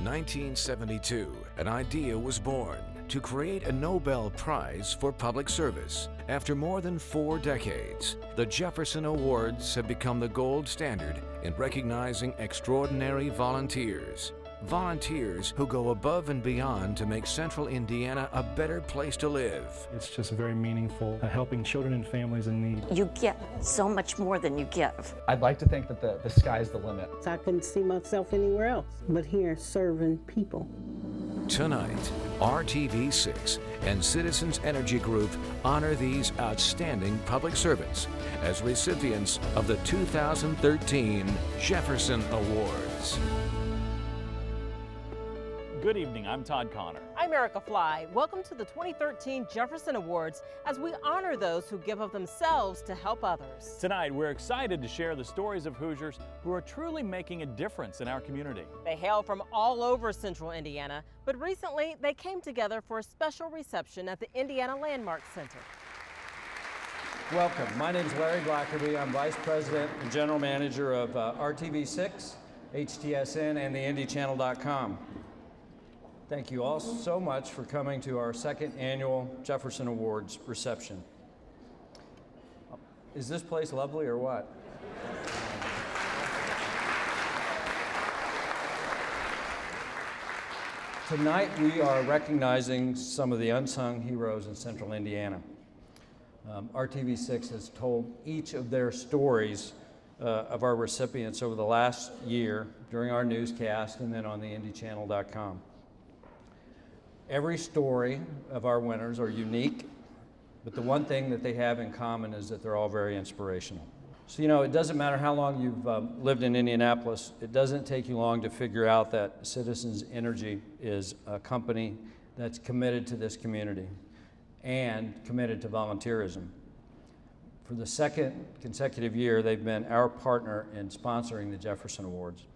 1972, an idea was born to create a Nobel Prize for public service. After more than 4 decades, the Jefferson Awards have become the gold standard in recognizing extraordinary volunteers. Volunteers who go above and beyond to make Central Indiana a better place to live. It's just very meaningful, helping children and families in need. You get so much more than you give. I'd like to think that the sky's the limit. I couldn't see myself anywhere else but here serving people. Tonight, RTV6 and Citizens Energy Group honor these outstanding public servants as recipients of the 2013 Jefferson Awards. Good evening, I'm Todd Connor. I'm Erica Fly. Welcome to the 2013 Jefferson Awards as we honor those who give of themselves to help others. Tonight, we're excited to share the stories of Hoosiers who are truly making a difference in our community. They hail from all over Central Indiana, but recently they came together for a special reception at the Indiana Landmark Center. Welcome. My name is Larry Blackerby. I'm Vice President and General Manager of RTV6, HTSN, and the IndyChannel.com. Thank you all so much for coming to our second annual Jefferson Awards reception. Is this place lovely or what? Tonight we are recognizing some of the unsung heroes in Central Indiana. RTV6 has told each of their stories of our recipients over the last year during our newscast and then on the IndyChannel.com. Every story of our winners are unique, but the one thing that they have in common is that they're all very inspirational. So, you know, it doesn't matter how long you've lived in Indianapolis, it doesn't take you long to figure out that Citizens Energy is a company that's committed to this community and committed to volunteerism. For the second consecutive year, they've been our partner in sponsoring the Jefferson Awards.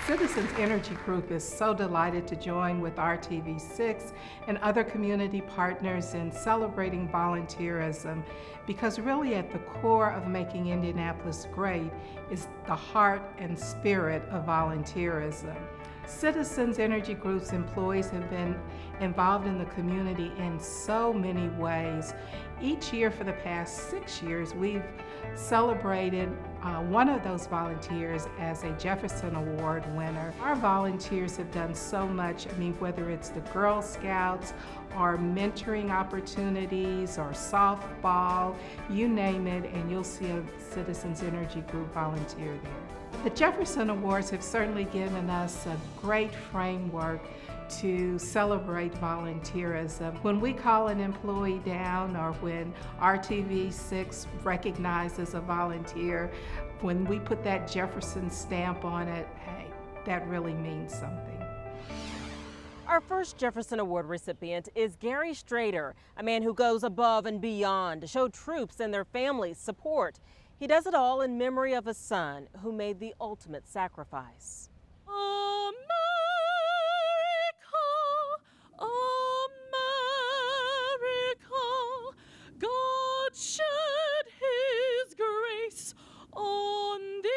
Citizens Energy Group is so delighted to join with RTV6 and other community partners in celebrating volunteerism, because really at the core of making Indianapolis great is the heart and spirit of volunteerism. Citizens Energy Group's employees have been involved in the community in so many ways. Each year for the past 6 years, we've celebrated one of those volunteers as a Jefferson Award winner. Our volunteers have done so much. I mean, whether it's the Girl Scouts or mentoring opportunities or softball, you name it, and you'll see a Citizens Energy Group volunteer there. The Jefferson Awards have certainly given us a great framework to celebrate volunteerism. When we call an employee down or when RTV6 recognizes a volunteer, when we put that Jefferson stamp on it, hey, that really means something. Our first Jefferson Award recipient is Gary Strader, a man who goes above and beyond to show troops and their families support. He does it all in memory of a son who made the ultimate sacrifice. God shed his grace on thee.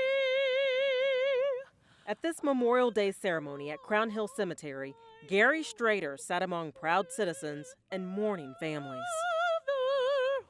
At this Memorial Day ceremony at Crown Hill Cemetery, Gary Strader sat among proud citizens and mourning families.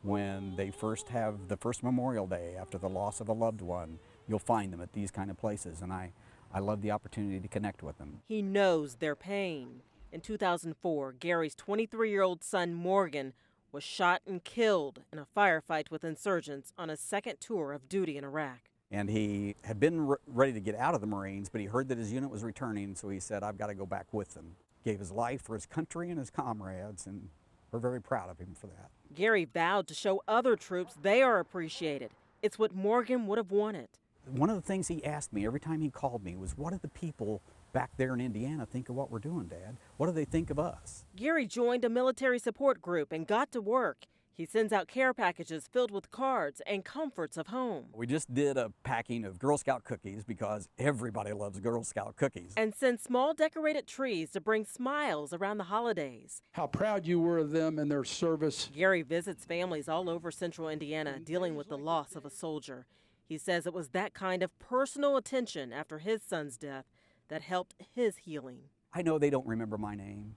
When they first have the first Memorial Day after the loss of a loved one, you'll find them at these kind of places, and I love the opportunity to connect with them. He knows their pain. In 2004, Gary's 23-year-old son Morgan was shot and killed in a firefight with insurgents on his second tour of duty in Iraq. And he had been ready to get out of the Marines, but he heard that his unit was returning, so he said, I've got to go back with them. Gave his life for his country and his comrades, and we're very proud of him for that. Gary vowed to show other troops they are appreciated. It's what Morgan would have wanted. One of the things he asked me every time he called me was, what do the people back there in Indiana think of what we're doing, Dad? What do they think of us? Gary joined a military support group and got to work. He sends out care packages filled with cards and comforts of home. We just did a packing of Girl Scout cookies because everybody loves Girl Scout cookies. And sent small decorated trees to bring smiles around the holidays. How proud you were of them and their service. Gary visits families all over Central Indiana dealing with the loss of a soldier. He says it was that kind of personal attention after his son's death that helped his healing. I know they don't remember my name,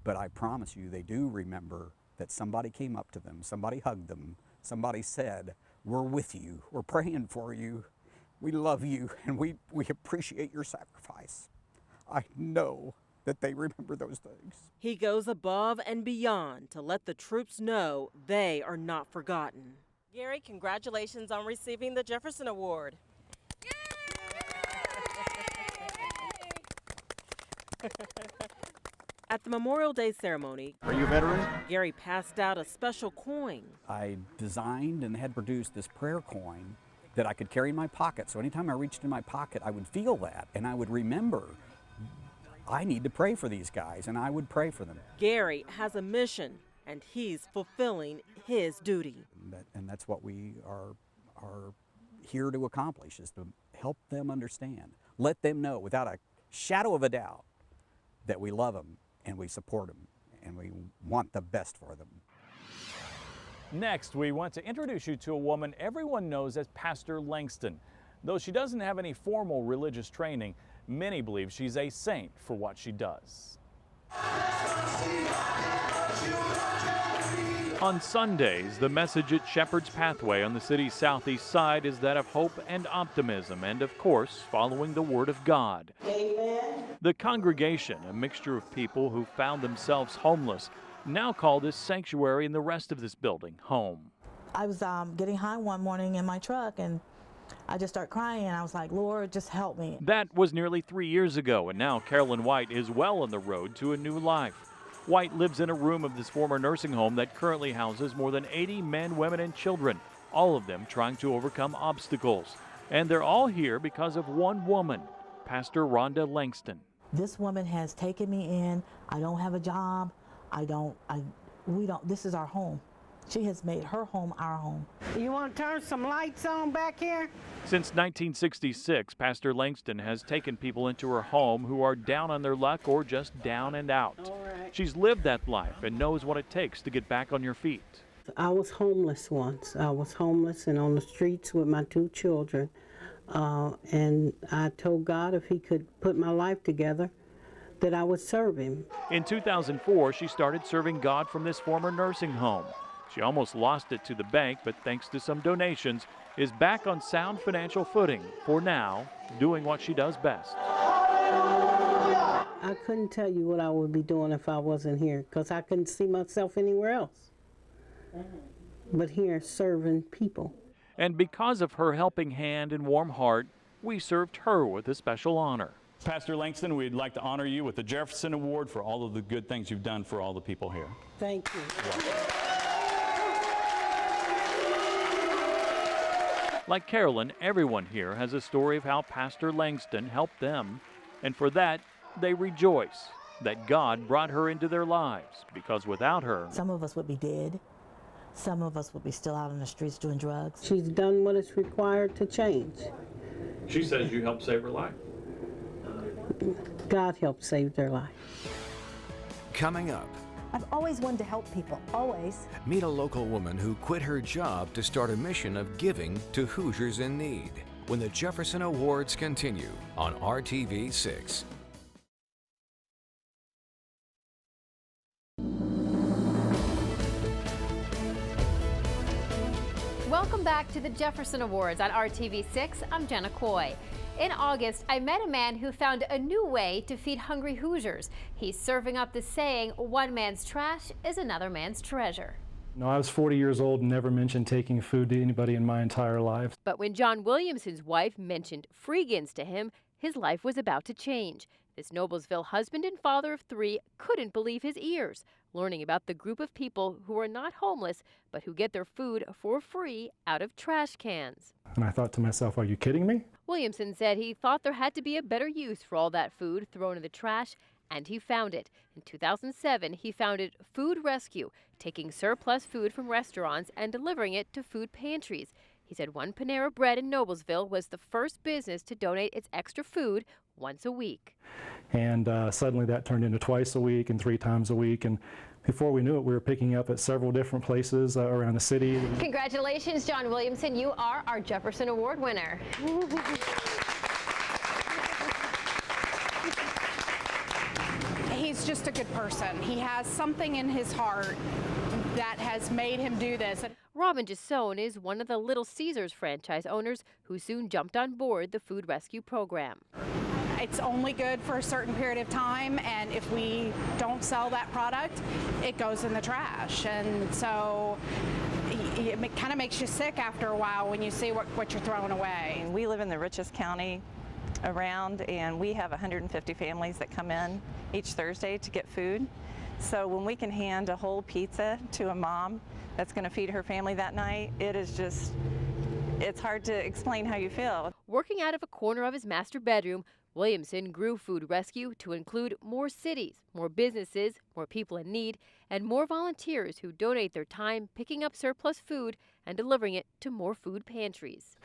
but I promise you they do remember that somebody came up to them, somebody hugged them, somebody said, "We're with you, we're praying for you, we love you, and we appreciate your sacrifice." I know that they remember those things. He goes above and beyond to let the troops know they are not forgotten. Gary, congratulations on receiving the Jefferson Award. At the Memorial Day ceremony, Are you a veteran? Gary passed out a special coin. I designed and had produced this prayer coin that I could carry in my pocket. So anytime I reached in my pocket, I would feel that and I would remember I need to pray for these guys, and I would pray for them. Gary has a mission, and he's fulfilling his duty. And that's what we are here to accomplish, is to help them understand. Let them know without a shadow of a doubt that we love them and we support them and we want the best for them. Next, we want to introduce you to a woman everyone knows as Pastor Langston. Though she doesn't have any formal religious training, many believe she's a saint for what she does. On Sundays, the message at Shepherd's Pathway on the city's southeast side is that of hope and optimism and, of course, following the Word of God. Amen. The congregation, a mixture of people who found themselves homeless, now call this sanctuary and the rest of this building home. I was getting high one morning in my truck, and I just started crying, and I was like, "Lord, just help me." That was nearly 3 years ago, and now Carolyn White is well on the road to a new life. White lives in a room of this former nursing home that currently houses more than 80 men, women, and children, all of them trying to overcome obstacles. And they're all here because of one woman, Pastor Rhonda Langston. This woman has taken me in. I don't have a job. This is our home. She has made her home our home. You want to turn some lights on back here? Since 1966, Pastor Langston has taken people into her home who are down on their luck or just down and out. All right. She's lived that life and knows what it takes to get back on your feet. I was homeless once. I was homeless and on the streets with my 2 children. And I told God if he could put my life together, that I would serve him. In 2004, she started serving God from this former nursing home. She almost lost it to the bank, but thanks to some donations, is back on sound financial footing, for now, doing what she does best. I couldn't tell you what I would be doing if I wasn't here, because I couldn't see myself anywhere else. But here, serving people. And because of her helping hand and warm heart, we served her with a special honor. Pastor Langston, we'd like to honor you with the Jefferson Award for all of the good things you've done for all the people here. Thank you. Like Carolyn, everyone here has a story of how Pastor Langston helped them, and for that, they rejoice that God brought her into their lives, because without her, some of us would be dead. Some of us would be still out on the streets doing drugs. She's done what is required to change. she says you helped save her life. God helped save their life. Coming up, I've always wanted to help people, always. meet a local woman who quit her job to start a mission of giving to Hoosiers in need when the Jefferson Awards continue on RTV6. Welcome back to the Jefferson Awards on RTV6. I'm Jenna Coy. In August, I met a man who found a new way to feed hungry Hoosiers. He's serving up the saying, one man's trash is another man's treasure. No, I was 40 years old and never mentioned taking food to anybody in my entire life. But when John Williamson's wife mentioned freegans to him, his life was about to change. This Noblesville husband and father of 3 couldn't believe his ears, learning about the group of people who are not homeless, but who get their food for free out of trash cans. And I thought to myself, are you kidding me? Williamson said he thought there had to be a better use for all that food thrown in the trash, and he found it. In 2007, he founded Food Rescue, taking surplus food from restaurants and delivering it to food pantries. He said one Panera Bread in Noblesville was the first business to donate its extra food once a week. And suddenly that turned into twice a week and 3 times a week. And Before we knew it, we were picking up at several different places around the city. Congratulations, John Williamson. You are our Jefferson Award winner. He's just a good person. He has something in his heart that has made him do this. Robin Jasone is one of the Little Caesars franchise owners who soon jumped on board the food rescue program. It's only good for a certain period of time, and if we don't sell that product, it goes in the trash. And so it kind of makes you sick after a while when you see what you're throwing away. We live in the richest county around, and we have 150 families that come in each Thursday to get food. So when we can hand a whole pizza to a mom that's going to feed her family that night, it is just, it's hard to explain how you feel. Working out of a corner of his master bedroom, Williamson grew food rescue to include more cities, more businesses, more people in need, and more volunteers who donate their time picking up surplus food and delivering it to more food pantries.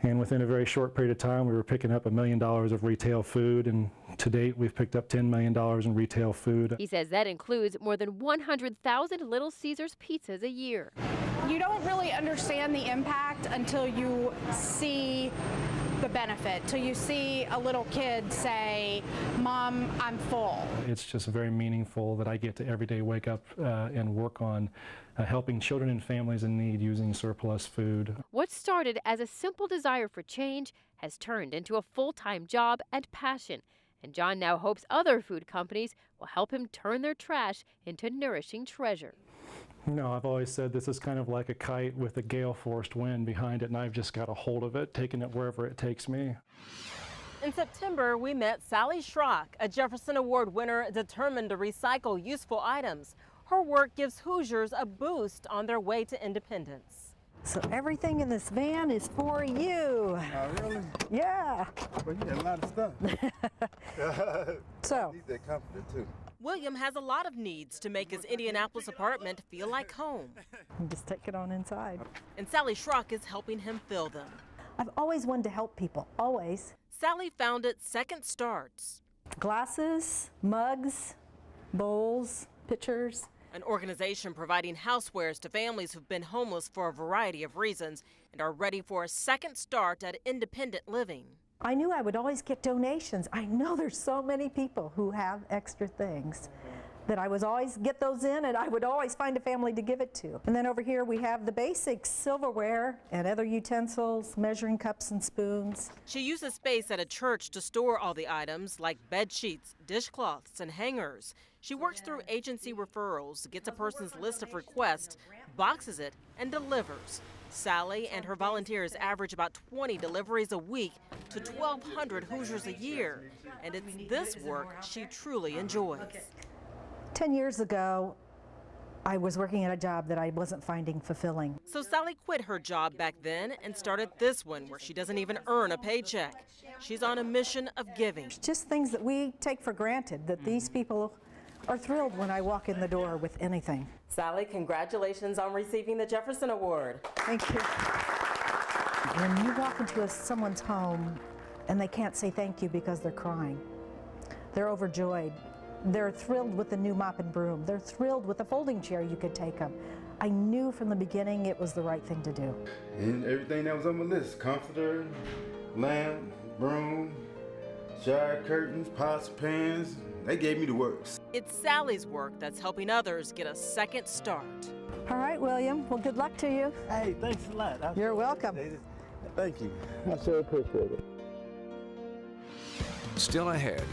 And within a very short period of time, we were picking up $1 million of retail food, and to date, we've picked up $10 million in retail food. He says that includes more than 100,000 Little Caesars pizzas a year. You don't really understand the impact until you see the benefit, till you see a little kid say, "Mom, I'm full." It's just very meaningful that I get to every day wake up and work on helping children and families in need using surplus food. What started as a simple desire for change has turned into a full-time job and passion. And John now hopes other food companies will help him turn their trash into nourishing treasure. No, I've always said this is kind of like a kite with a gale-forced wind behind it, and I've just got a hold of it, taking it wherever it takes me. In September, we met Sally Schrock, a Jefferson Award winner determined to recycle useful items. Her work gives Hoosiers a boost on their way to independence. So everything in this van is for you. Oh, really? Yeah. Well, you got a lot of stuff. So. I need that comforter, too. William has a lot of needs to make his Indianapolis apartment feel like home. Just take it on inside. And Sally Schrock is helping him fill them. I've always wanted to help people, always. Sally founded Second Starts. Glasses, mugs, bowls, pitchers. An organization providing housewares to families who've been homeless for a variety of reasons and are ready for a second start at independent living. I knew I would always get donations. I know there's so many people who have extra things that I would always get those in, and I would always find a family to give it to. And then over here we have the basic silverware and other utensils, measuring cups and spoons. She uses space at a church to store all the items like bed sheets, dishcloths, and hangers. She works through agency referrals, gets a person's list of requests, boxes it, and delivers. Sally and her volunteers average about 20 deliveries a week to 1,200 Hoosiers a year. And it's this work she truly enjoys. 10 years ago, I was working at a job that I wasn't finding fulfilling. So Sally quit her job back then and started this one where she doesn't even earn a paycheck. She's on a mission of giving. Just things that we take for granted, that these people are thrilled when I walk in the door with anything. Sally, congratulations on receiving the Jefferson Award. Thank you. When you walk into someone's home and they can't say thank you because they're crying, they're overjoyed. They're thrilled with the new mop and broom. They're thrilled with the folding chair you could take them. I knew from the beginning it was the right thing to do. And everything that was on my list, comforter, lamp, broom, shower curtains, pots, pans, they gave me the works. It's Sally's work that's helping others get a second start. All right, William. Well, good luck to you. Hey, thanks a lot. You're welcome. Thank you. I so appreciate it. Still ahead,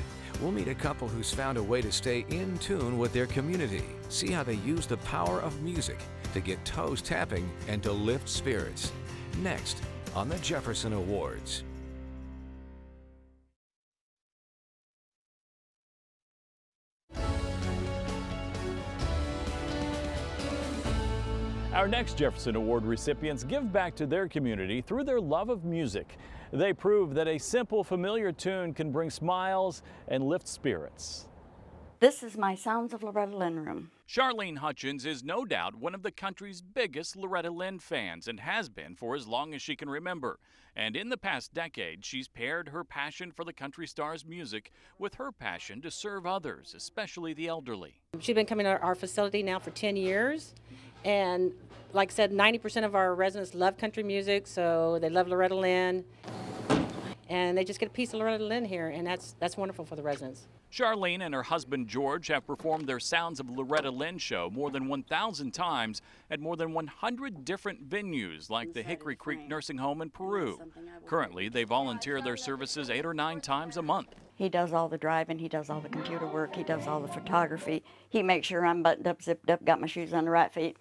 we'll meet a couple who's found a way to stay in tune with their community. See how they use the power of music to get toes tapping and to lift spirits. Next on the Jefferson Awards. Our next Jefferson Award recipients give back to their community through their love of music. They prove that a simple, familiar tune can bring smiles and lift spirits. This is my Sounds of Loretta Lynn room. Charlene Hutchins is no doubt one of the country's biggest Loretta Lynn fans and has been for as long as she can remember. And in the past decade, she's paired her passion for the country star's music with her passion to serve others, especially the elderly. She's been coming to our facility now for 10 years. And like I said, 90% of our residents love country music, so they love Loretta Lynn. And they just get a piece of Loretta Lynn here, and that's wonderful for the residents. Charlene and her husband George have performed their Sounds of Loretta Lynn show more than 1,000 times at more than 100 different venues like the Hickory Creek Nursing Home in Peru. Currently, they volunteer their services 8 or 9 times a month. He does all the driving, he does all the computer work, he does all the photography. He makes sure I'm buttoned up, zipped up, got my shoes on the right feet.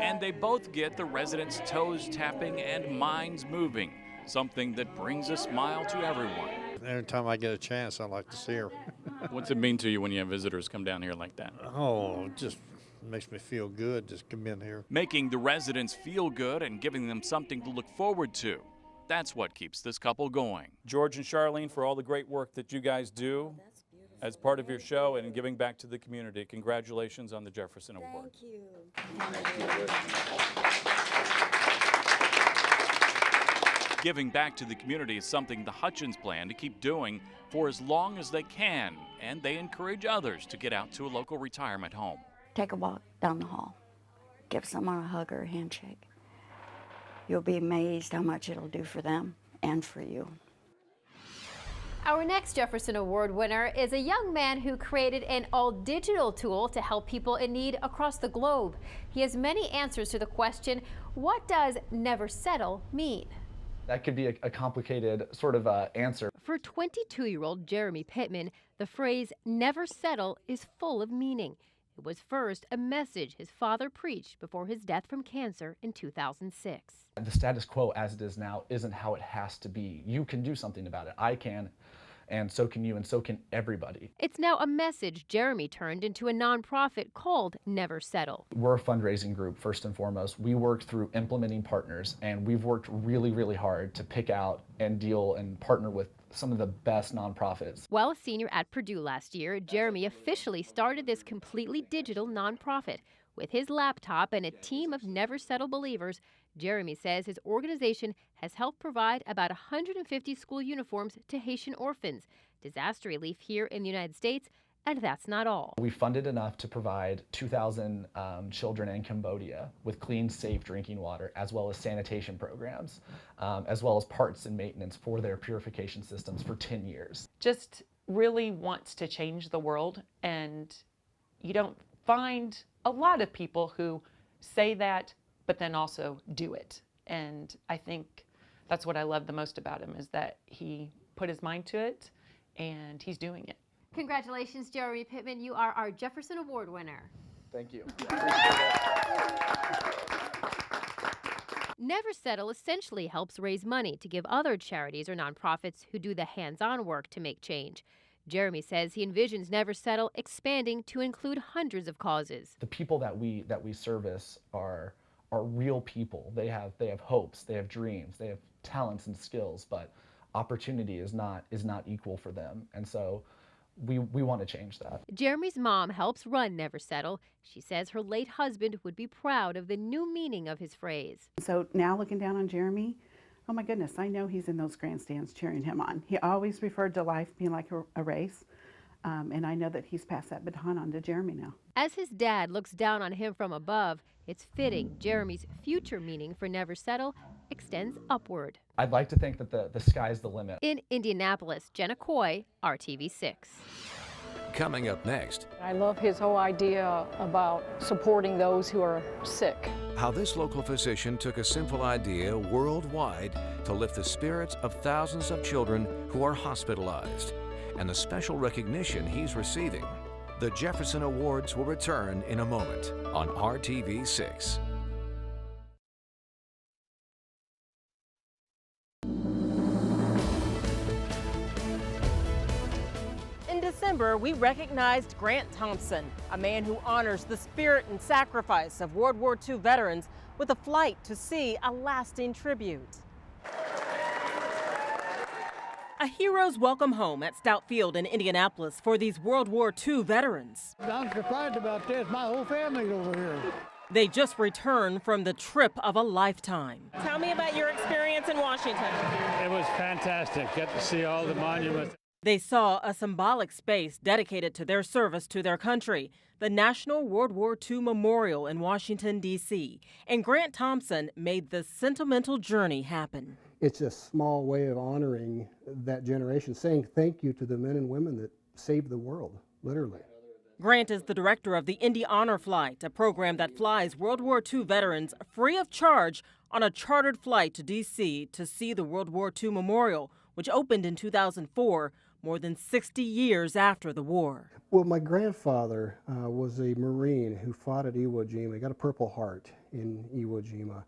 And they both get the residents' toes tapping and minds moving, something that brings a smile to everyone. Every time I get a chance, I like to see her. What's it mean to you when you have visitors come down here like that? Oh, it just makes me feel good just come in here. Making the residents feel good and giving them something to look forward to. That's what keeps this couple going. George and Charlene, for all the great work that you guys do as part of your show and giving back to the community, congratulations on the Jefferson Award. Thank you. Giving back to the community is something the Hutchins plan to keep doing for as long as they can, and they encourage others to get out to a local retirement home. Take a walk down the hall. Give someone a hug or a handshake. You'll be amazed how much it'll do for them and for you. Our next Jefferson Award winner is a young man who created an all-digital tool to help people in need across the globe. He has many answers to the question, what does never settle mean? That could be a complicated sort of answer. For 22-year-old Jeremy Pittman, the phrase never settle is full of meaning. It was first a message his father preached before his death from cancer in 2006. The status quo as it is now isn't how it has to be. You can do something about it. I can, and so can you, and so can everybody. It's now a message Jeremy turned into a nonprofit called Never Settle. We're a fundraising group, first and foremost. We work through implementing partners, and we've worked really, really hard to pick out and deal and partner with some of the best nonprofits. While a senior at Purdue last year, Jeremy officially started this completely digital nonprofit. With his laptop and a team of Never Settle believers, Jeremy says his organization has helped provide about 150 school uniforms to Haitian orphans, disaster relief here in the United States, and that's not all. We funded enough to provide 2,000 children in Cambodia with clean, safe drinking water, as well as sanitation programs, as well as parts and maintenance for their purification systems for 10 years. Just really wants to change the world, and you don't find a lot of people who say that, but then also do it. And I think that's what I love the most about him, is that he put his mind to it and he's doing it. Congratulations, Jeremy Pittman. You are our Jefferson Award winner. Thank you. Never Settle essentially helps raise money to give other charities or nonprofits who do the hands-on work to make change. Jeremy says he envisions Never Settle expanding to include hundreds of causes. The people that we service are real people. They have hopes, they have dreams, they have talents and skills, but opportunity is not equal for them. And so we want to change that. Jeremy's mom helps run Never Settle. She says her late husband would be proud of the new meaning of his phrase. So now looking down on Jeremy, oh my goodness, I know he's in those grandstands cheering him on. He always referred to life being like a race, and I know that he's passed that baton on to Jeremy now. As his dad looks down on him from above, it's fitting Jeremy's future meaning for Never Settle extends upward. I'd like to think that the sky's the limit. In Indianapolis, Jenna Coy, RTV6. Coming up next, I love his whole idea about supporting those who are sick. how this local physician took a simple idea worldwide to lift the spirits of thousands of children who are hospitalized, and the special recognition he's receiving. The Jefferson Awards will return in a moment on RTV6. In December, we recognized Grant Thompson, a man who honors the spirit and sacrifice of World War II veterans with a flight to see a lasting tribute. A hero's welcome home at Stout Field in Indianapolis for these World War II veterans. I'm surprised about this. My whole family's over here. They just returned from the trip of a lifetime. Tell me about your experience in Washington. It was fantastic. Get to see all the monuments. They saw a symbolic space dedicated to their service to their country, the National World War II Memorial in Washington, D.C. And Grant Thompson made the sentimental journey happen. It's a small way of honoring that generation, saying thank you to the men and women that saved the world, literally. Grant is the director of the Indy Honor Flight, a program that flies World War II veterans free of charge on a chartered flight to D.C. to see the World War II Memorial, which opened in 2004, more than 60 years after the war. Well, my grandfather was a Marine who fought at Iwo Jima. He got a Purple Heart in Iwo Jima.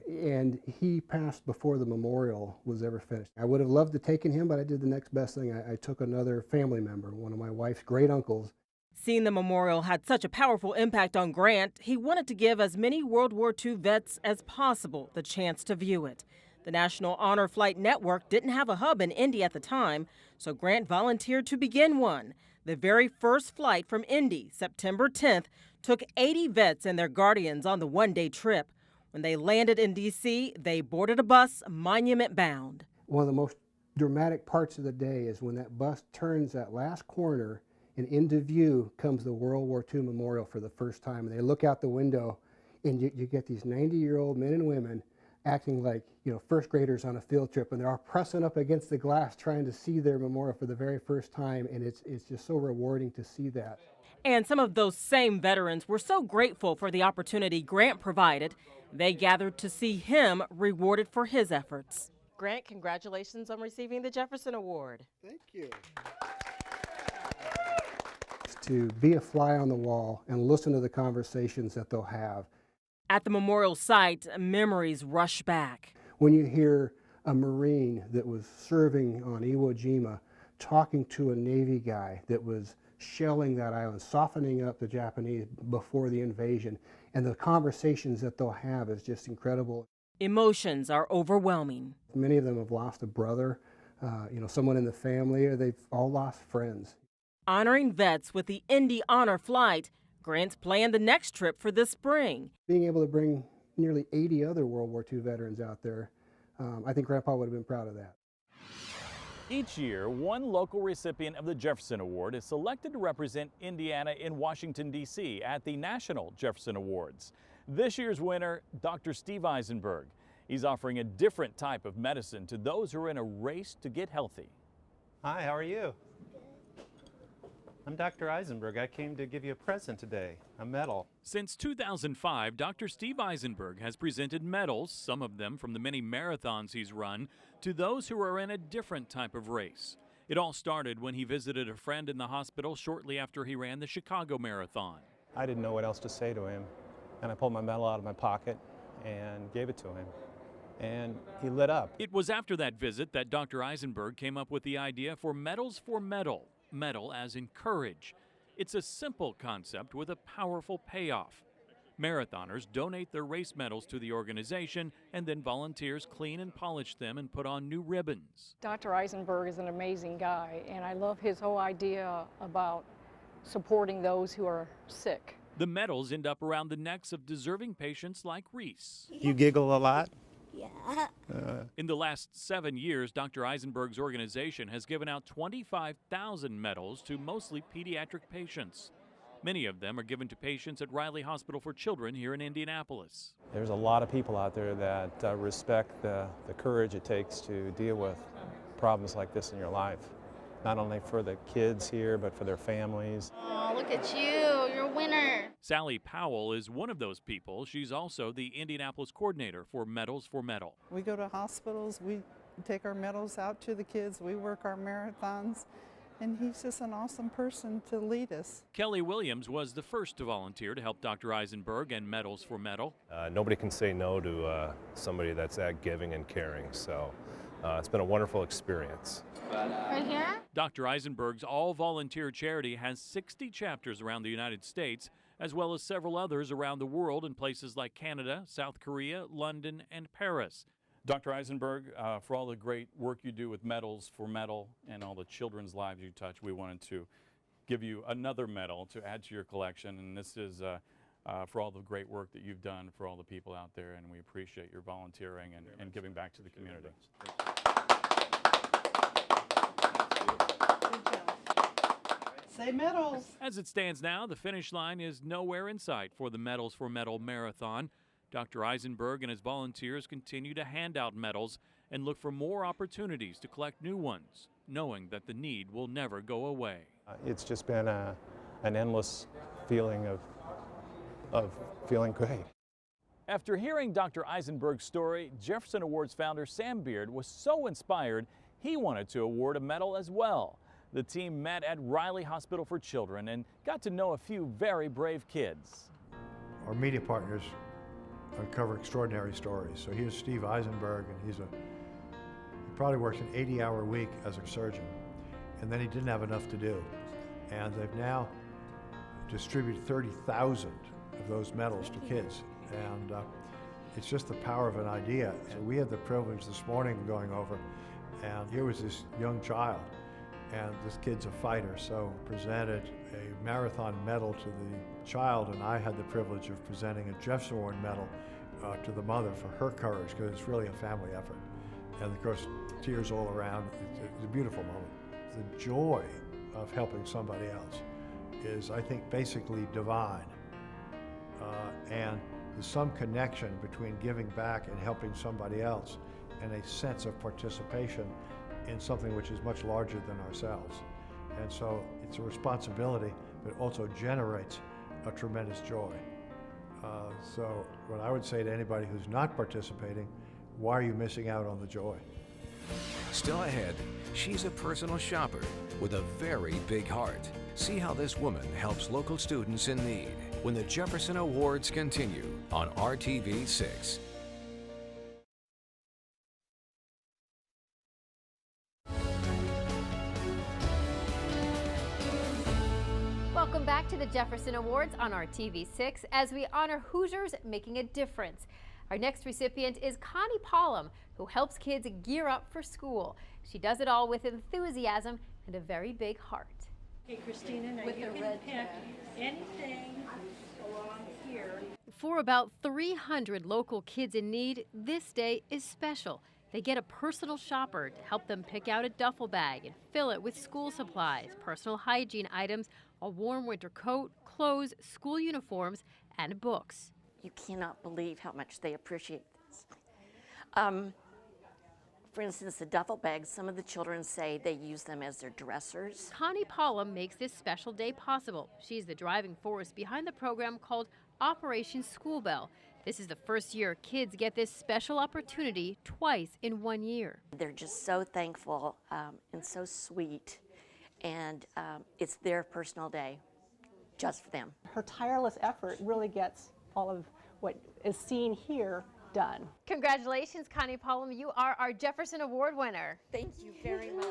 And he passed before the memorial was ever finished. I would have loved to have taken him, but I did the next best thing. I took another family member, one of my wife's great uncles. Seeing the memorial had such a powerful impact on Grant, he wanted to give as many World War II vets as possible the chance to view it. The National Honor Flight Network didn't have a hub in Indy at the time, so Grant volunteered to begin one. The very first flight from Indy, September 10th, took 80 vets and their guardians on the one-day trip. When they landed in D.C., they boarded a bus monument-bound. One of the most dramatic parts of the day is when that bus turns that last corner and into view comes the World War II Memorial for the first time. And they look out the window and you get these 90-year-old men and women acting like, first graders on a field trip, and they're all pressing up against the glass trying to see their memorial for the very first time, and it's just so rewarding to see that. And some of those same veterans were so grateful for the opportunity Grant provided, they gathered to see him rewarded for his efforts. Grant, congratulations on receiving the Jefferson Award. Thank you. To be a fly on the wall and listen to the conversations that they'll have. At the memorial site, memories rush back. When you hear a Marine that was serving on Iwo Jima talking to a Navy guy that was shelling that island, softening up the Japanese before the invasion, and the conversations that they'll have is just incredible. Emotions are overwhelming. Many of them have lost a brother, someone in the family, or they've all lost friends. Honoring vets with the Indy Honor Flight, Grant's planned the next trip for this spring. Being able to bring nearly 80 other World War II veterans out there, I think Grandpa would have been proud of that. Each year, one local recipient of the Jefferson Award is selected to represent Indiana in Washington, D.C. at the National Jefferson Awards. This year's winner, Dr. Steve Eisenberg. He's offering a different type of medicine to those who are in a race to get healthy. Hi, how are you? I'm Dr. Eisenberg. I came to give you a present today, a medal. Since 2005, Dr. Steve Eisenberg has presented medals, some of them from the many marathons he's run, to those who are in a different type of race. It all started when he visited a friend in the hospital shortly after he ran the Chicago Marathon. I didn't know what else to say to him, and I pulled my medal out of my pocket and gave it to him. And he lit up. It was after that visit that Dr. Eisenberg came up with the idea for Medals for Medal. Medal as in courage. It's a simple concept with a powerful payoff. Marathoners donate their race medals to the organization, and then volunteers clean and polish them and put on new ribbons. Dr. Eisenberg is an amazing guy, and I love his whole idea about supporting those who are sick. The medals end up around the necks of deserving patients like Reese. You giggle a lot? Yeah. In the last 7 years, Dr. Eisenberg's organization has given out 25,000 medals to mostly pediatric patients. Many of them are given to patients at Riley Hospital for Children here in Indianapolis. There's a lot of people out there that respect the courage it takes to deal with problems like this in your life. Not only for the kids here, but for their families. Oh, look at you, you're a winner. Sally Powell is one of those people. She's also the Indianapolis coordinator for Medals for Medal. We go to hospitals, we take our medals out to the kids, we work our marathons, and he's just an awesome person to lead us. Kelly Williams was the first to volunteer to help Dr. Eisenberg and Medals for Medal. Nobody can say no to somebody that's that giving and caring, so it's been a wonderful experience. Right here? Dr. Eisenberg's all-volunteer charity has 60 chapters around the United States, as well as several others around the world in places like Canada, South Korea, London, and Paris. Dr. Eisenberg, for all the great work you do with Medals for Metal and all the children's lives you touch, we wanted to give you another medal to add to your collection. And this is for all the great work that you've done for all the people out there, and we appreciate your volunteering and giving back to the community. Say medals. As it stands now, the finish line is nowhere in sight for the Medals for Metal Marathon. Dr. Eisenberg and his volunteers continue to hand out medals and look for more opportunities to collect new ones, knowing that the need will never go away. It's just been an endless feeling of feeling great. After hearing Dr. Eisenberg's story, Jefferson Awards founder Sam Beard was so inspired he wanted to award a medal as well. The team met at Riley Hospital for Children and got to know a few very brave kids. Our media partners uncover extraordinary stories. So here's Steve Eisenberg, and he probably works an 80-hour week as a surgeon, and then he didn't have enough to do. And they've now distributed 30,000 of those medals to kids. And it's just the power of an idea. So we had the privilege this morning of going over, and here was this young child, and this kid's a fighter, so presented a marathon medal to the child, and I had the privilege of presenting a Jefferson Award medal to the mother for her courage, because it's really a family effort. And of course, tears all around. It's a beautiful moment. The joy of helping somebody else is, I think, basically divine. And there's some connection between giving back and helping somebody else and a sense of participation in something which is much larger than ourselves. And so it's a responsibility, but also generates a tremendous joy. So what I would say to anybody who's not participating, why are you missing out on the joy? Still ahead, she's a personal shopper with a very big heart. See how this woman helps local students in need when the Jefferson Awards continue on RTV6. Welcome back to the Jefferson Awards on RTV6 as we honor Hoosiers making a difference. Our next recipient is Connie Pollum, who helps kids gear up for school. She does it all with enthusiasm and a very big heart. Okay, Christina, now you can pick anything along here. For about 300 local kids in need, this day is special. They get a personal shopper to help them pick out a duffel bag and fill it with school supplies, personal hygiene items, a warm winter coat, clothes, school uniforms, and books. You cannot believe how much they appreciate this. For instance, the duffel bags, some of the children say they use them as their dressers. Connie Pollum makes this special day possible. She's the driving force behind the program called Operation School Bell. This is the first year kids get this special opportunity twice in 1 year. They're just so thankful and so sweet, and it's their personal day just for them. Her tireless effort really gets all of what is seen here done. Congratulations, Connie Pollum. You are our Jefferson Award winner. Thank you very much.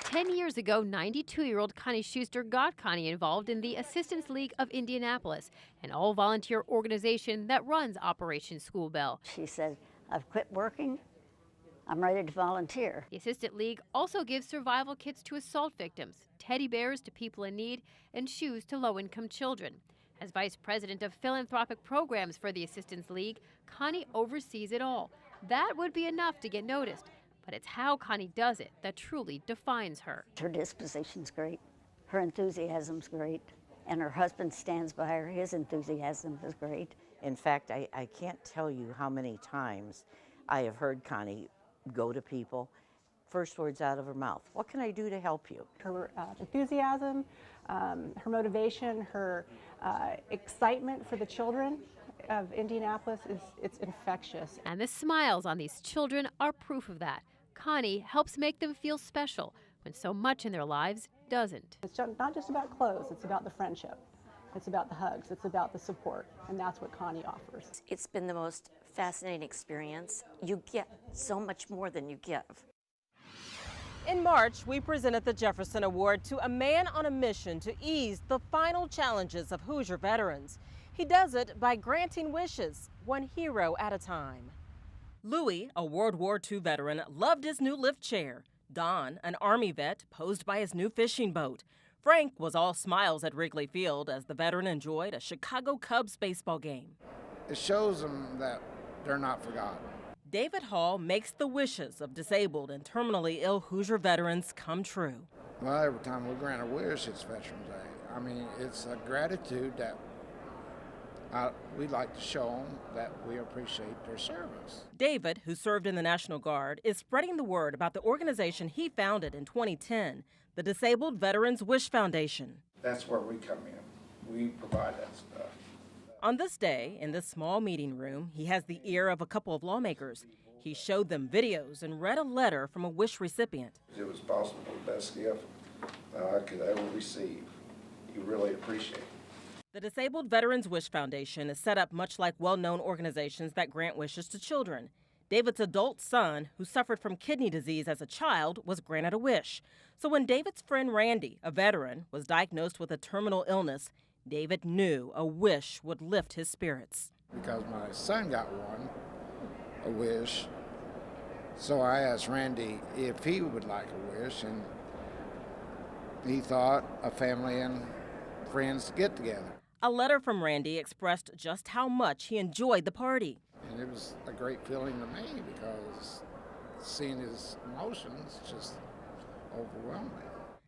10 years ago, 92-year-old Connie Schuster got Connie involved in the Assistance League of Indianapolis, an all-volunteer organization that runs Operation School Bell. She said, I've quit working. I'm ready to volunteer. The Assistant League also gives survival kits to assault victims, teddy bears to people in need, and shoes to low-income children. As Vice President of Philanthropic Programs for the Assistance League, Connie oversees it all. That would be enough to get noticed, but it's how Connie does it that truly defines her. Her disposition's great. Her enthusiasm's great. And her husband stands by her. His enthusiasm is great. In fact, I can't tell you how many times I have heard Connie go to people, first words out of her mouth, what can I do to help you? Her enthusiasm, her motivation, her excitement for the children of Indianapolis, it's infectious. And the smiles on these children are proof of that. Connie helps make them feel special when so much in their lives doesn't. It's not just about clothes, it's about the friendship. It's about the hugs, it's about the support, and that's what Connie offers. It's been the most fascinating experience. You get so much more than you give. In March, we presented the Jefferson Award to a man on a mission to ease the final challenges of Hoosier veterans. He does it by granting wishes, one hero at a time. Louis, a World War II veteran, loved his new lift chair. Don, an Army vet, posed by his new fishing boat. Frank was all smiles at Wrigley Field as the veteran enjoyed a Chicago Cubs baseball game. It shows them that they're not forgotten. David Hall makes the wishes of disabled and terminally ill Hoosier veterans come true. Well, every time we grant a wish, it's Veterans Day. I mean, it's a gratitude that we'd like to show them that we appreciate their service. David, who served in the National Guard, is spreading the word about the organization he founded in 2010, the Disabled Veterans Wish Foundation. That's where we come in. We provide that stuff. On this day, in this small meeting room, he has the ear of a couple of lawmakers. He showed them videos and read a letter from a wish recipient. It was possibly the best gift I could ever receive. You really appreciate it. The Disabled Veterans Wish Foundation is set up much like well-known organizations that grant wishes to children. David's adult son, who suffered from kidney disease as a child, was granted a wish. So when David's friend Randy, a veteran, was diagnosed with a terminal illness, David knew a wish would lift his spirits. Because my son got a wish, so I asked Randy if he would like a wish, and he thought a family and friends to get together. A letter from Randy expressed just how much he enjoyed the party. And it was a great feeling to me because seeing his emotions just overwhelmed me.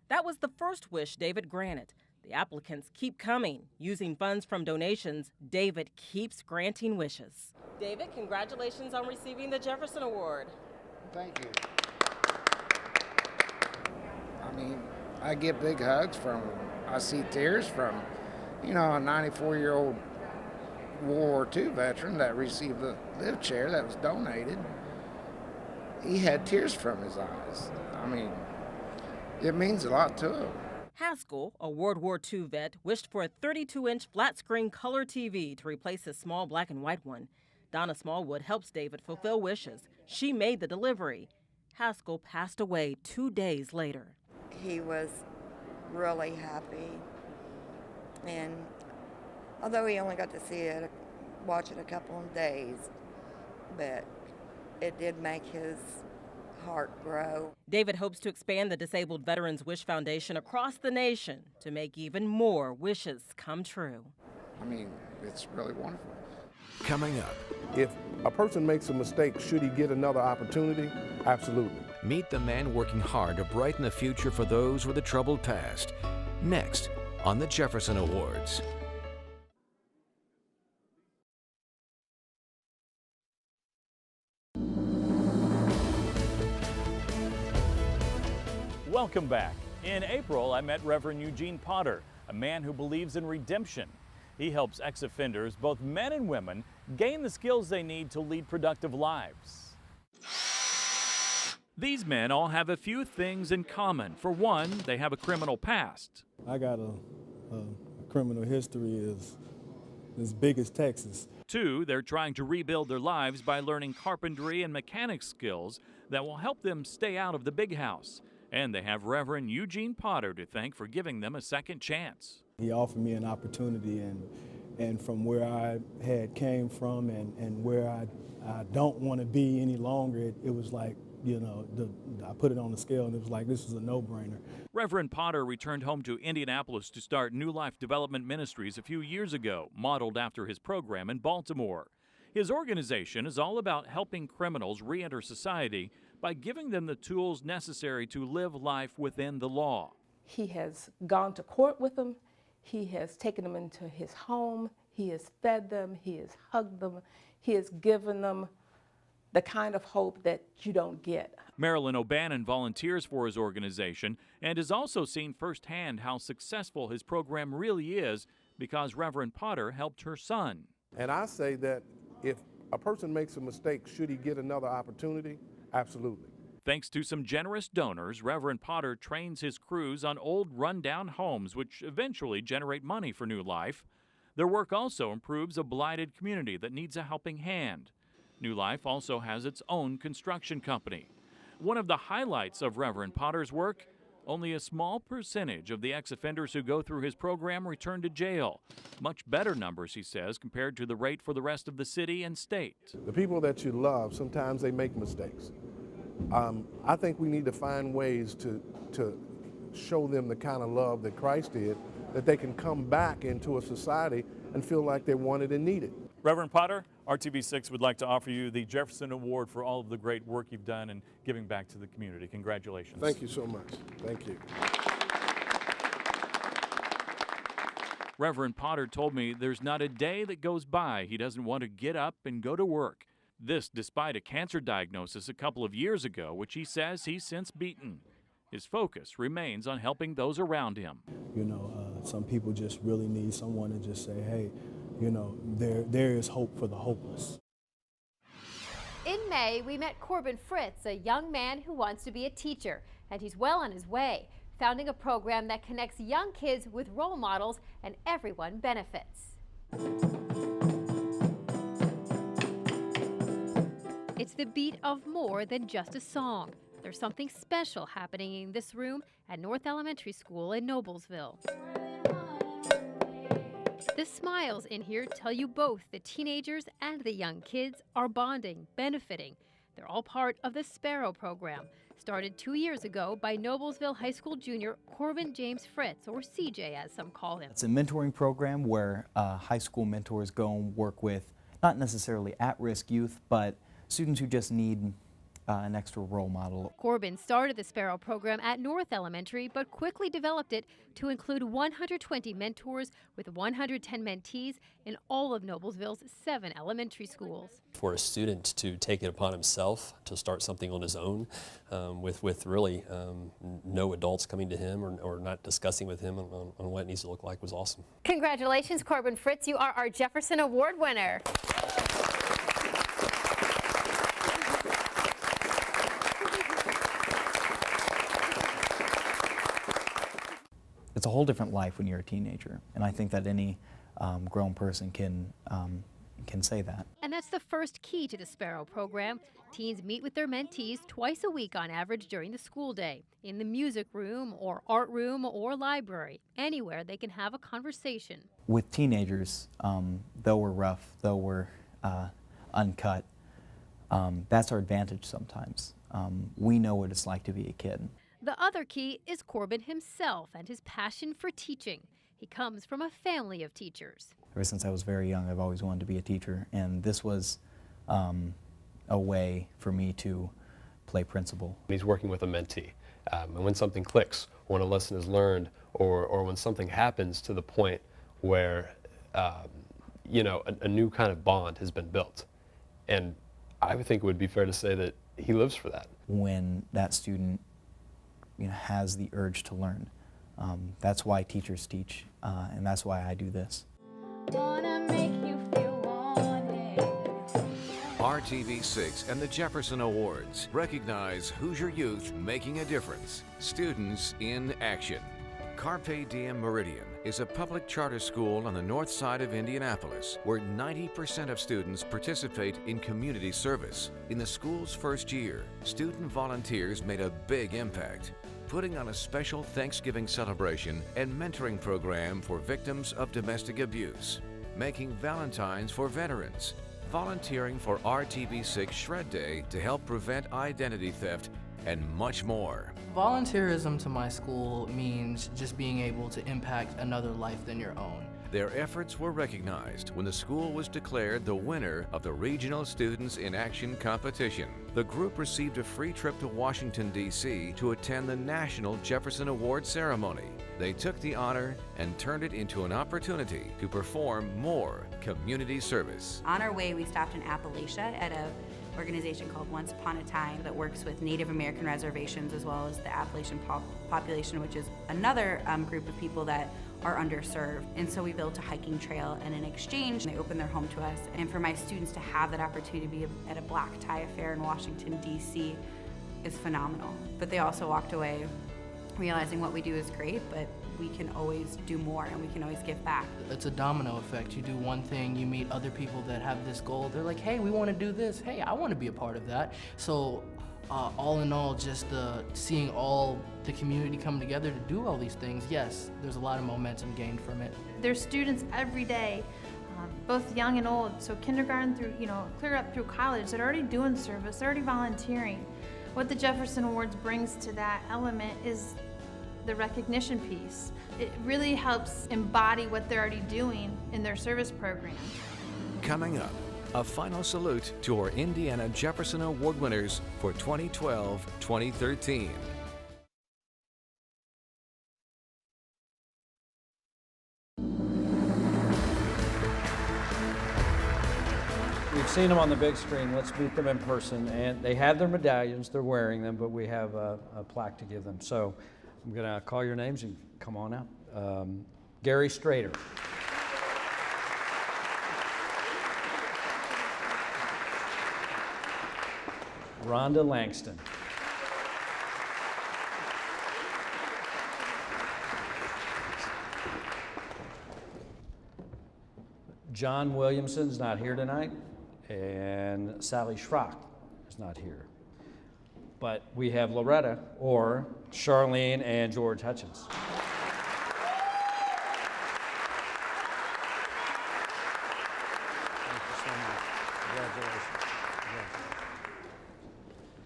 That was the first wish David granted. The applicants keep coming. Using funds from donations, David keeps granting wishes. David, congratulations on receiving the Jefferson Award. Thank you. I mean, I get big hugs from them. I see tears from, a 94-year-old World War II veteran that received the lift chair that was donated. He had tears from his eyes. I mean, it means a lot to him. Haskell, a World War II vet, wished for a 32-inch flat-screen color TV to replace his small black and white one. Donna Smallwood helps David fulfill wishes. She made the delivery. Haskell passed away 2 days later. He was really happy, and although he only got to watch it a couple of days, but it did make his heart grow. David hopes to expand the Disabled Veterans Wish Foundation across the nation to make even more wishes come true. I mean, it's really wonderful. Coming up. If a person makes a mistake, should he get another opportunity? Absolutely. Meet the man working hard to brighten the future for those with a troubled past. Next on the Jefferson Awards. Welcome back. In April, I met Reverend Eugene Potter, a man who believes in redemption. He helps ex-offenders, both men and women, gain the skills they need to lead productive lives. These men all have a few things in common. For one, they have a criminal past. I got a criminal history as big as Texas. Two, they're trying to rebuild their lives by learning carpentry and mechanics skills that will help them stay out of the big house. And they have Reverend Eugene Potter to thank for giving them a second chance. He offered me an opportunity, and from where I had came from and where I don't want to be any longer, it was like, I put it on the scale and it was like, this is a no-brainer. Reverend Potter returned home to Indianapolis to start New Life Development Ministries a few years ago, modeled after his program in Baltimore. His organization is all about helping criminals re-enter society by giving them the tools necessary to live life within the law. He has gone to court with them. He has taken them into his home. He has fed them. He has hugged them. He has given them the kind of hope that you don't get. Marilyn O'Bannon volunteers for his organization and has also seen firsthand how successful his program really is because Reverend Potter helped her son. And I say that if a person makes a mistake, should he get another opportunity? Absolutely. Thanks to some generous donors, Reverend Potter trains his crews on old rundown homes, which eventually generate money for New Life. Their work also improves a blighted community that needs a helping hand. New Life also has its own construction company. One of the highlights of Reverend Potter's work, Only a small percentage of the ex-offenders who go through his program return to jail. Much better numbers, he says, compared to the rate for the rest of the city and state. The people that you love, sometimes they make mistakes. I think we need to find ways to show them the kind of love that Christ did, that they can come back into a society and feel like they're wanted and needed. Reverend Potter, RTV6 would like to offer you the Jefferson Award for all of the great work you've done and giving back to the community. Congratulations. Thank you so much. Thank you. Reverend Potter told me there's not a day that goes by he doesn't want to get up and go to work. This despite a cancer diagnosis a couple of years ago, which he says he's since beaten. His focus remains on helping those around him. You know, some people just really need someone to just say, hey, you know, there is hope for the hopeless. In May, we met Corbin Fritz, a young man who wants to be a teacher, and he's well on his way, founding a program that connects young kids with role models and everyone benefits. It's the beat of more than just a song. There's something special happening in this room at North Elementary School in Noblesville. The smiles in here tell you both the teenagers and the young kids are bonding, benefiting. They're all part of the Sparrow program, started 2 years ago by Noblesville High School junior Corbin James Fritz, or CJ as some call him. It's a mentoring program where high school mentors go and work with not necessarily at-risk youth, but students who just need an extra role model. Corbin started the Sparrow program at North Elementary, but quickly developed it to include 120 mentors with 110 mentees in all of Noblesville's 7 elementary schools. For a student to take it upon himself to start something on his own with really no adults coming to him or not discussing with him on what it needs to look like was awesome. Congratulations, Corbin Fritz. You are our Jefferson Award winner. It's a whole different life when you're a teenager, and I think that any grown person can say that. And that's the first key to the Sparrow program. Teens meet with their mentees twice a week on average during the school day, in the music room or art room or library, anywhere they can have a conversation. With teenagers, though we're rough, though we're uncut, that's our advantage sometimes. We know what it's like to be a kid. The other key is Corbin himself and his passion for teaching. He comes from a family of teachers. Ever since I was very young, I've always wanted to be a teacher, and this was a way for me to play principal. He's working with a mentee, and when something clicks, when a lesson is learned, or when something happens to the point where you know, a new kind of bond has been built, and I would think it would be fair to say that he lives for that. When that student has the urge to learn. That's why teachers teach, and that's why I do this. RTV6 and the Jefferson Awards recognize Hoosier youth making a difference. Students in action. Carpe Diem Meridian is a public charter school on the north side of Indianapolis where 90% of students participate in community service. In the school's first year, student volunteers made a big impact, putting on a special Thanksgiving celebration and mentoring program for victims of domestic abuse, making Valentines for veterans, volunteering for RTV6 Shred Day to help prevent identity theft, and much more. Volunteerism to my school means just being able to impact another life than your own. Their efforts were recognized when the school was declared the winner of the Regional Students in Action competition. The group received a free trip to Washington, D.C. to attend the National Jefferson Award ceremony. They took the honor and turned it into an opportunity to perform more community service. On our way, we stopped in Appalachia at an organization called Once Upon a Time that works with Native American reservations as well as the Appalachian population, which is another group of people that are underserved. And so we built a hiking trail, and in exchange, they opened their home to us. And for my students to have that opportunity to be at a black tie affair in Washington, D.C. is phenomenal. But they also walked away realizing what we do is great, but we can always do more and we can always give back. It's a domino effect. You do one thing, you meet other people that have this goal. They're like, hey, we want to do this. Hey, I want to be a part of that. So all in all, just seeing all the community come together to do all these things, yes, there's a lot of momentum gained from it. There's students every day, both young and old, so kindergarten through, clear up through college, that are already doing service, they're already volunteering. What the Jefferson Awards brings to that element is the recognition piece. It really helps embody what they're already doing in their service program. Coming up, a final salute to our Indiana Jefferson Award winners for 2012-2013. We've seen them on the big screen. Let's meet them in person. And they have their medallions. They're wearing them, but we have a plaque to give them. So I'm going to call your names and come on out. Gary Strader. Rhonda Langston. John Williamson's not here tonight, and Sally Schrock is not here. But we have Loretta, or Charlene and George Hutchins. Thank you so much. Congratulations.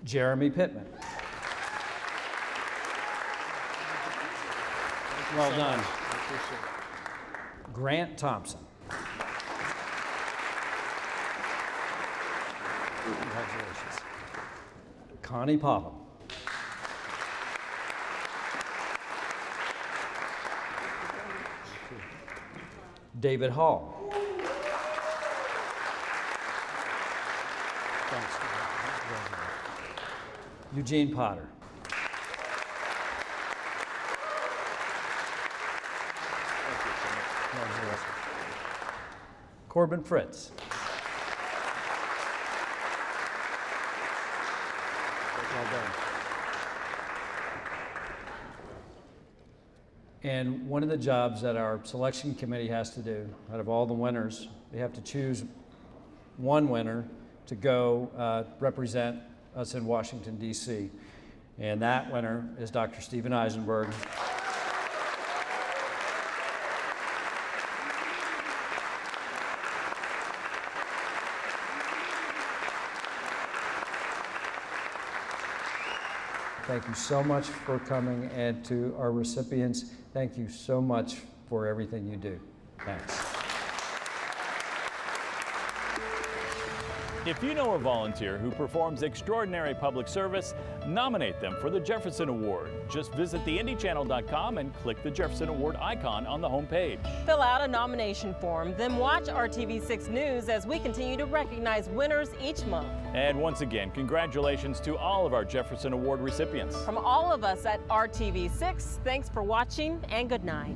Jeremy Pittman. Well done. Grant Thompson. Congratulations. Connie Popham. David Hall. Thanks. Eugene Potter. Corbin Fritz. Well done. And one of the jobs that our selection committee has to do, out of all the winners, they have to choose one winner to go represent us in Washington, D.C. And that winner is Dr. Stephen Eisenberg. Thank you so much for coming, and to our recipients, thank you so much for everything you do. Thanks. If you know a volunteer who performs extraordinary public service, nominate them for the Jefferson Award. Just visit theindychannel.com and click the Jefferson Award icon on the homepage. Fill out a nomination form, then watch RTV6 News as we continue to recognize winners each month. And once again, congratulations to all of our Jefferson Award recipients. From all of us at RTV6, thanks for watching and good night.